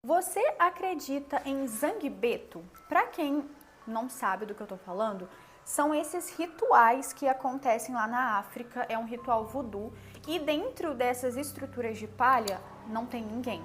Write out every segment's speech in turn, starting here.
Você acredita em Zangbeto? Para quem não sabe do que eu tô falando, são esses rituais que acontecem lá na África, é um ritual voodoo, e dentro dessas estruturas de palha não tem ninguém.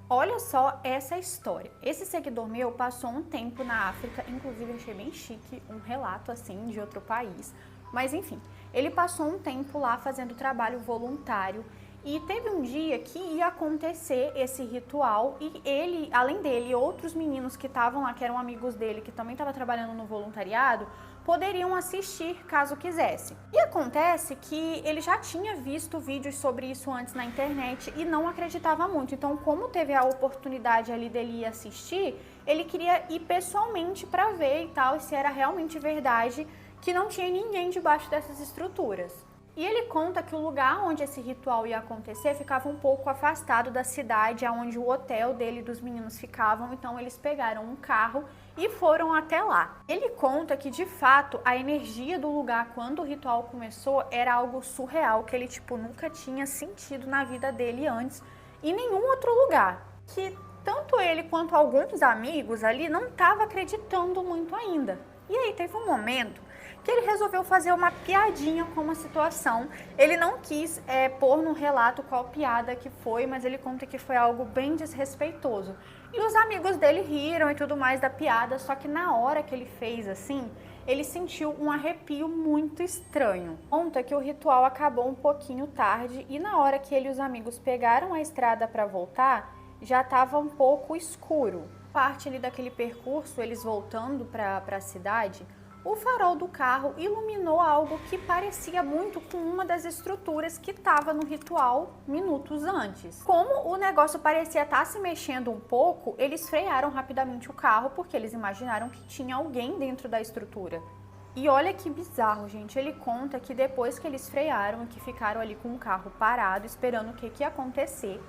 Olha só essa história. Esse seguidor meu passou um tempo na África, inclusive achei bem chique, um relato assim de outro país, mas enfim, ele passou um tempo lá fazendo trabalho voluntário. E teve um dia que ia acontecer esse ritual e ele, além dele, outros meninos que estavam lá, que eram amigos dele, que também estavam trabalhando no voluntariado, poderiam assistir caso quisesse. E acontece que ele já tinha visto vídeos sobre isso antes na internet e não acreditava muito. Então, como teve a oportunidade ali dele ir assistir, ele queria ir pessoalmente para ver e tal, se era realmente verdade que não tinha ninguém debaixo dessas estruturas. E ele conta que o lugar onde esse ritual ia acontecer ficava um pouco afastado da cidade, onde o hotel dele e dos meninos ficavam, então eles pegaram um carro e foram até lá. Ele conta que, de fato, a energia do lugar quando o ritual começou era algo surreal, que ele, nunca tinha sentido na vida dele antes, em nenhum outro lugar. Que tanto ele quanto alguns amigos ali não estavam acreditando muito ainda. E aí teve um momento que ele resolveu fazer uma piadinha com uma situação. Ele não quis pôr no relato qual piada que foi, mas ele conta que foi algo bem desrespeitoso. E os amigos dele riram e tudo mais da piada, só que na hora que ele fez assim, ele sentiu um arrepio muito estranho. Conta que o ritual acabou um pouquinho tarde e na hora que ele e os amigos pegaram a estrada para voltar, já estava um pouco escuro. Parte ali daquele percurso, eles voltando para a cidade, o farol do carro iluminou algo que parecia muito com uma das estruturas que estava no ritual minutos antes. Como o negócio parecia estar se mexendo um pouco, eles frearam rapidamente o carro porque eles imaginaram que tinha alguém dentro da estrutura. E olha que bizarro, gente. Ele conta que depois que eles frearam e que ficaram ali com o carro parado, esperando o que ia acontecer,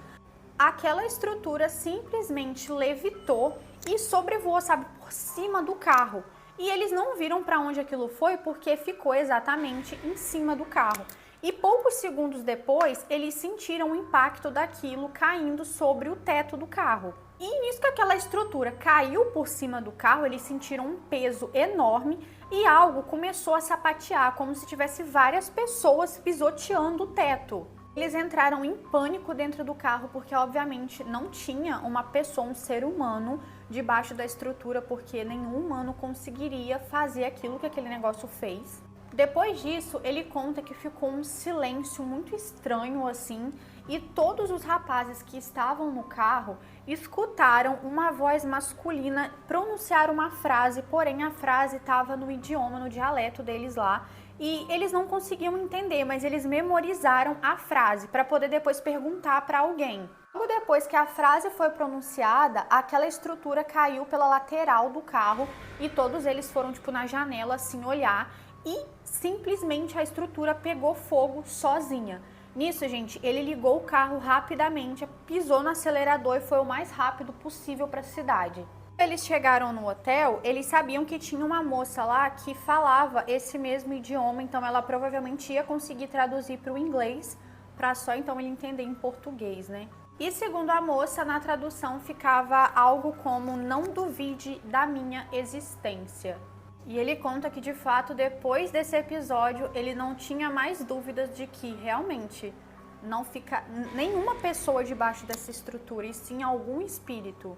aquela estrutura simplesmente levitou e sobrevoou, sabe, por cima do carro. E eles não viram para onde aquilo foi porque ficou exatamente em cima do carro. E poucos segundos depois, eles sentiram o impacto daquilo caindo sobre o teto do carro. E nisso que aquela estrutura caiu por cima do carro, eles sentiram um peso enorme e algo começou a sapatear, como se tivesse várias pessoas pisoteando o teto. Eles entraram em pânico dentro do carro porque, obviamente, não tinha uma pessoa, um ser humano, debaixo da estrutura, porque nenhum humano conseguiria fazer aquilo que aquele negócio fez. Depois disso, ele conta que ficou um silêncio muito estranho assim, e todos os rapazes que estavam no carro escutaram uma voz masculina pronunciar uma frase, porém a frase estava no idioma, no dialeto deles lá, e eles não conseguiam entender, mas eles memorizaram a frase para poder depois perguntar para alguém. Logo depois que a frase foi pronunciada, aquela estrutura caiu pela lateral do carro e todos eles foram na janela assim olhar e simplesmente a estrutura pegou fogo sozinha. Nisso, gente, ele ligou o carro rapidamente, pisou no acelerador e foi o mais rápido possível para a cidade. Eles chegaram no hotel, eles sabiam que tinha uma moça lá que falava esse mesmo idioma, então ela provavelmente ia conseguir traduzir para o inglês, para só então ele entender em português, né? E segundo a moça, na tradução ficava algo como "não duvide da minha existência". E ele conta que, de fato, depois desse episódio, ele não tinha mais dúvidas de que realmente não fica nenhuma pessoa debaixo dessa estrutura, e sim algum espírito.